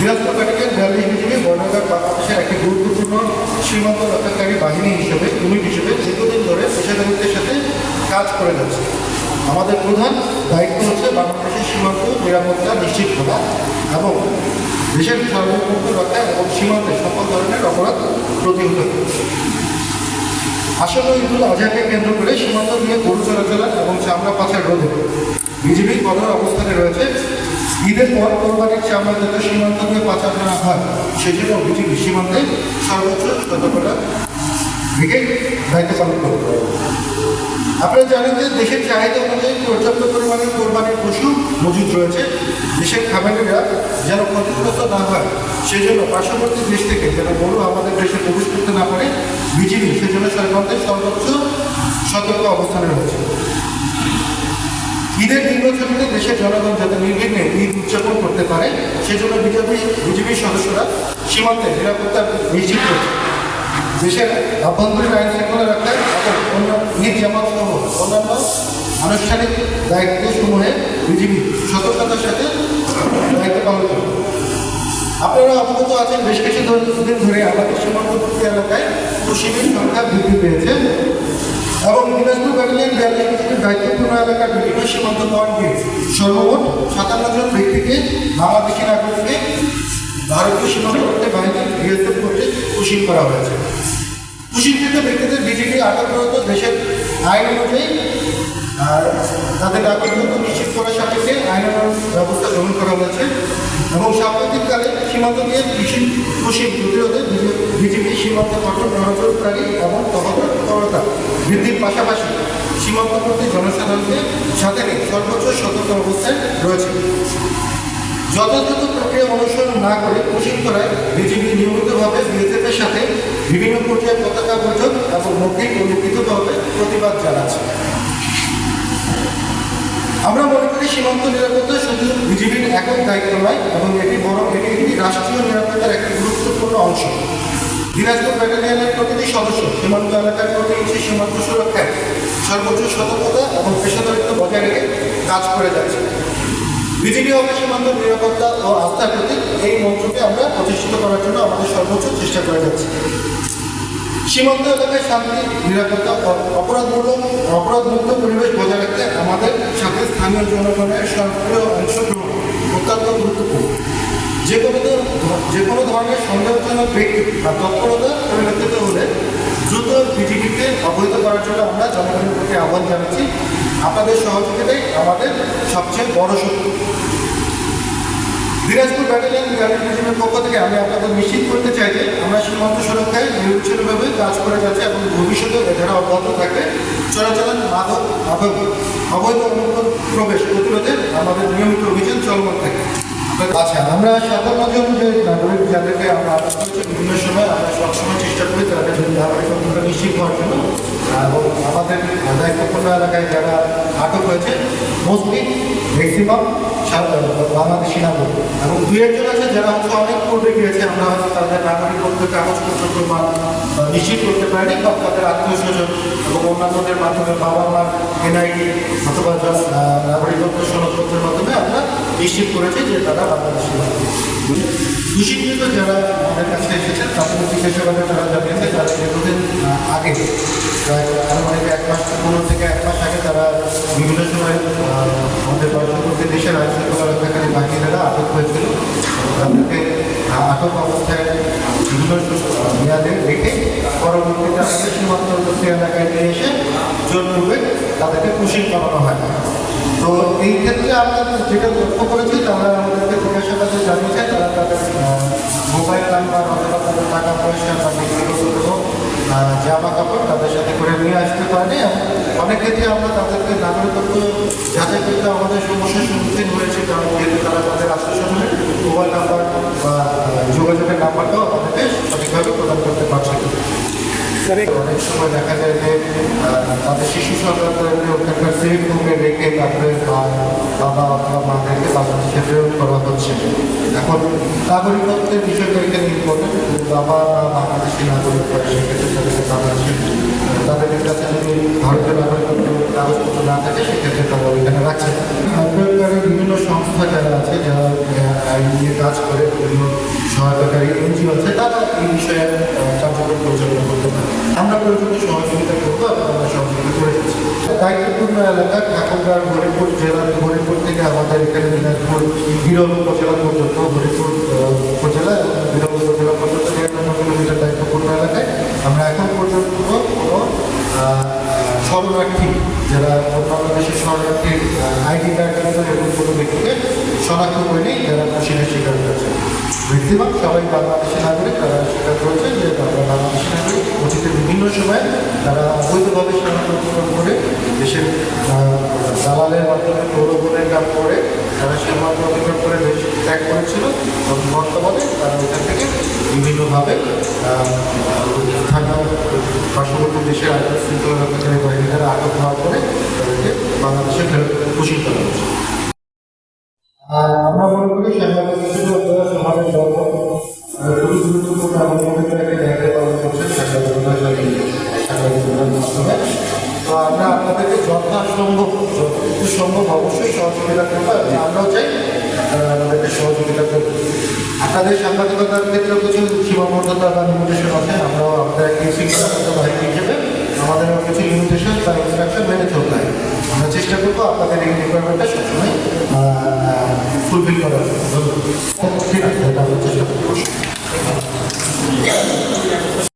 Dinajpur battalion 42 BGB border বাংলাদেশের একটি গুরুত্বপূর্ণ সীমান্ত রক্ষাকারী বাহিনী হিসেবে ইউনিট হিসেবে দীর্ঘদিন ধরে পেশাদারিত্বের সাথে কাজ করে যাচ্ছে। আমাদের প্রধান দায়িত্ব হচ্ছে বাংলাদেশের সীমান্ত নিরাপত্তা নিশ্চিত করা এবং দেশের সার্বভৌমত্ব রক্ষা এবং সীমান্তে সকল ধরনের অপরাধ প্রতিহত করা। আসন্ন ঈদুল আজহাকে কেন্দ্র করে সীমান্ত দিয়ে গরু চলাচল এবং চামড়া পাচার রোধে বিজিবি কঠোর অবস্থানে রয়েছে। ঈদের পর কোরবানির চামড়া যাতে সীমান্ত দিয়ে পাচার না হয় সেজন্য বিজিবি সীমান্তে সর্বোচ্চ সতর্কতা রেখে দায়িত্ব পালন করতে হবে। আপনারা জানেন যে দেশের চাহিদা অনুযায়ী পর্যাপ্ত পরিমাণে কোরবানির পশু মজুদ রয়েছে। দেশের খামারিরা যেন ক্ষতিগ্রস্ত না হয় সেজন্য পার্শ্ববর্তী দেশ থেকে যেন গরু আমাদের দেশে প্রবেশ করতে না পারে বিজিবি সেজন্য সরকারের সর্বোচ্চ সতর্ক অবস্থানে রয়েছে। ঈদের নির্বাচনে দেশের জনগণ যাতে নির্বিঘ্নে ঈদ উদযাপন করতে পারে সেজন্য বিজিবির সদস্যরা সীমান্তে নিরাপত্তা নিশ্চিত করছে। দেশের অভ্যন্তরীণ আইন শৃঙ্খলা রক্ষায় এবং অন্য ঈদ জামাত সহ অন্যান্য আনুষ্ঠানিক দায়িত্বসমূহে বিজিবি সতর্কতার সাথে দায়িত্ব পালন করবে। আপনারা অবগত আছেন বেশ কিছু দিন ধরে আমাদের সীমান্তবর্তী এলাকায় শিবির সংখ্যা বৃদ্ধি পেয়েছে এবং দিনাজপুর ব্যাটালিয়ন 42 বিজিবির দায়িত্বপূর্ণ এলাকার বিভিন্ন সীমান্ত পয়েন্টে সর্বমোট 57 জন ব্যক্তিকে বাংলাদেশি নাগরিককে ভারতীয় সীমান্তবর্তী বাহিনী বিএসএফ কর্তৃক পুশিং করা হয়েছে। পুশিংকৃত ব্যক্তিদের বিজিবি আটকরত দেশের আইন অনুযায়ী তাদের আটকরত নিশ্চিত করার সাপেক্ষে আইনানুগ ব্যবস্থা গ্রহণ করা হয়েছে এবং সাম্প্রতিককালে সীমান্ত দিয়ে পুশিং প্রতিরোধে বিজিবি সীমান্ত কঠোর নজরদারি এবং তৎপরতা বৃদ্ধির পাশাপাশি সীমান্তবর্তী জনসাধারণকে সাথে নিয়ে সর্বোচ্চ সতর্ক অবস্থায় রয়েছে। যথাযথ প্রক্রিয়া অনুসরণ না করে পুশিং করায় বিজিবি নিয়মিতভাবে বিএসএফের সাথে বিভিন্ন পর্যায়ে পতাকা বৈঠক এবং মৌখিক ও লিখিতভাবে প্রতিবাদ জানাচ্ছে। আমরা মনে করি সীমান্ত নিরাপত্তা শুধু বিজিবির একক দায়িত্ব নয় এবং এটি একটি রাষ্ট্রীয় নিরাপত্তার একটি গুরুত্বপূর্ণ অংশ। দিনাজপুর ব্যাটালিয়নের প্রতিটি সদস্য সীমান্ত এলাকার প্রতি সীমান্ত সুরক্ষায় সর্বোচ্চ সতর্কতা এবং পেশাদারিত্ব বজায় রেখে কাজ করে যাচ্ছে। বিজিবি হবে সীমান্ত নিরাপত্তা ও আস্থার প্রতীক। এই মন্ত্রকে আমরা প্রতিষ্ঠিত করার জন্য আমাদের সর্বোচ্চ চেষ্টা করে যাচ্ছি। সীমান্ত এলাকায় শান্তি, নিরাপত্তা ও অপরাধমুক্ত পরিবেশ বজায় রাখতে আমাদের সাথে স্থানীয় জনগণের সক্রিয় অংশগ্রহণ অত্যন্ত গুরুত্বপূর্ণ। যে কোনো ধরনের সন্দেহজনক ব্যক্তি বা তৎপরতা পরিলক্ষিত হলে দ্রুত বিজিবিকে অবহিত করার জন্য আমরা জনগণের প্রতি আহ্বান জানাচ্ছি। আপনাদের সহযোগিতাই আমাদের সবচেয়ে বড় শক্তি। দিনাজপুর ব্যাটালিয়ন 42 বিজিবির পক্ষ থেকে আমি আপনাদের নিশ্চিত করতে চাই যে আমরা সীমান্ত সুরক্ষায় নিরুচ্ছিন্নভাবে কাজ করে যাচ্ছি এবং ভবিষ্যতে এছাড়া অব্যাহত থাকবে। চোরাচালান, মাদক এবং অবৈধ অনুপ্রবেশ প্রতিরোধে আমাদের নিয়মিত অভিযান চলমান থাকে। আচ্ছা, আমরা 57 জন যে নাগরিক যাদেরকে আমরা আটক করেছি বিভিন্ন সময় আমরা সবসময় চেষ্টা করি তাদের নাগরিকত্বটা নিশ্চিত হওয়ার জন্য এবং আমাদের দায়িত্বপূর্ণ এলাকায় যারা আটক হয়েছে মোস্টলি ম্যাক্সিমাম বাংলাদেশি নাগরিক এবং 2-1 জন আছে যারা হচ্ছে অনেক পূর্বে গিয়েছে। আমরা হয়তো তাদের নাগরিকত্ব কাগজপত্র প্রমাণ নিশ্চিত করতে পারিনি বা তাদের আত্মীয় স্বজন এবং অন্যান্যদের মাধ্যমে বাবা মার এনআইডি অথবা নাগরিকত্ব সনদপত্রের মাধ্যমে আমরা নিশ্চিত করেছি যে তারা বাংলাদেশি নাগরিক। দূষিত যারা আমাদের কাছে এসেছেন তাদের জিজ্ঞাসাবাদে তারা জানিয়েছে তারা দীর্ঘদিন আগে প্রায় আনুমানিক 1 মাস 15 থেকে 1 মাস আগে তারা বিভিন্ন সময় আমাদের পার্শ্ববর্তী দেশের আইন শৃঙ্খলা রক্ষাকারী বাহিনীরা আটক হয়েছিল। তাদেরকে আটক অবস্থায় বিভিন্ন মেয়াদে রেখে পরবর্তীতে আমাদের সীমান্তবর্তী এলাকায় নিয়ে এসে জোরপূর্বক তাদেরকে পুশিং করানো হয়। তো এই ক্ষেত্রে আমরা যেটা লক্ষ্য করেছি তারা আমাদেরকে জিজ্ঞাসাবাদে জানিয়েছে তারা তাদের মোবাইল নাম্বার অথবা তাদের টাকা পয়সা বা ব্যক্তিগত কোনো জামা কাপড় তাদের সাথে করে নিয়ে আসতে পারেনি। অনেক ক্ষেত্রে আমরা তাদেরকে নাগরিকত্ব যাচাই করতে আমাদের সমস্যার সম্মুখীন হয়েছে, কারণ যেহেতু তারা তাদের আত্মীয়স্বজনের মোবাইল নাম্বার বা যোগাযোগের নাম্বারটাও আমাদেরকে সঠিকভাবে প্রদান করতে পারছে। অনেক সময় দেখা যায় যে তাদের শিশু সন্তানদেরকে ওখানকার সেফ রুমে রেখে তারপরে বাবা অথবা মাদেরকে বাংলাদেশে প্রেরণ করা হচ্ছে। এখন নাগরিকত্বের বিষয়টা এখানে ইম্পর্টেন্ট। বাবা বাংলাদেশি নাগরিক হয় সেক্ষেত্রে তাদেরকে বাংলাদেশের তাদের কাছে যদি ভারতীয় নাগরিকত্ব কাগজপত্র না থাকে সেক্ষেত্রে তারা ওইখানে রাখছে না। সরকারের বিভিন্ন সংস্থা যারা আছে যারা আইন নিয়ে কাজ করে বিভিন্ন সহায়তাকারী এনজিও আছে তারা এই বিষয়ে কার্যক্রম পরিচালনা করতে পারে। আমরা প্রয়োজনীয় সহযোগিতা করবো এবং আমরা সহযোগিতা করে যাচ্ছি। দায়িত্বপূর্ণ এলাকা ঠাকুরগাঁও হরিপুর জেলার হরিপুর থেকে আমাদের এখানে দিনাজপুর বিরল উপজেলা পর্যন্ত হরিপুর উপজেলা এবং বিরল উপজেলা পর্যন্ত 93 কিলোমিটার দায়িত্বপূর্ণ এলাকায় আমরা এখন পর্যন্ত কোনো শরণার্থী যারা বাংলাদেশের শরণার্থীর আইডি কার্ড এবং কোনো ব্যক্তিকে শনাক্ত করেনি যারা ফাঁসির শিকার হয়েছে। ম্যাক্সিমাম সবাই বাংলাদেশি নাগরিক, তারা স্বীকার করেছে যে তারা বাংলাদেশি নাগরিক। অতীতের বিভিন্ন সময় তারা অবৈধভাবে সীমান্ত করে দেশের দালালের মাধ্যমে প্রলোভনের কাজ করে তারা সীমান্ত অতিক্রম করে দেশ ত্যাগ করেছিল এবং বর্তমানে তারা ওখান থেকে বিভিন্নভাবে স্থানীয় পার্শ্ববর্তী দেশের আইন শৃঙ্খলা রক্ষাকারী বাহিনী দ্বারা আটক হওয়ার পরে তাদেরকে বাংলাদেশে ফেরত ঘোষিত করা হয়েছে। আর আমরা মনে করি সাংবাদিক হিসেবে সমাজের দরকার খুবই গুরুত্বপূর্ণ আমাদের মধ্যে একটা জায়গায় পালন করছেন সাংবাদিকতার মাধ্যমে। তো আমরা আপনাদেরকে যথাসম্ভব যতটুকু সম্ভব অবশ্যই সহযোগিতা করবো এবং আমরাও চাই আমাদেরকে সহযোগিতা করবো। আপনাদের সাংবাদিকতার ক্ষেত্রে কিছু সীমাবদ্ধতা বা লিমিটেশন আছে, আমরাও আপনাদের একটি শৃঙ্খলাবদ্ধ বাহিনী হিসেবে আমাদেরও কিছু লিমিটেশন বা ইনস্ট্রাকশন মেনে চলতে হয়। আমরা চেষ্টা করবো আপনাদের এই রিকোয়ারমেন্টটা সবসময় ফুলফিল করার জন্য। ঠিক আছে, এটা আমরা চেষ্টা করবো।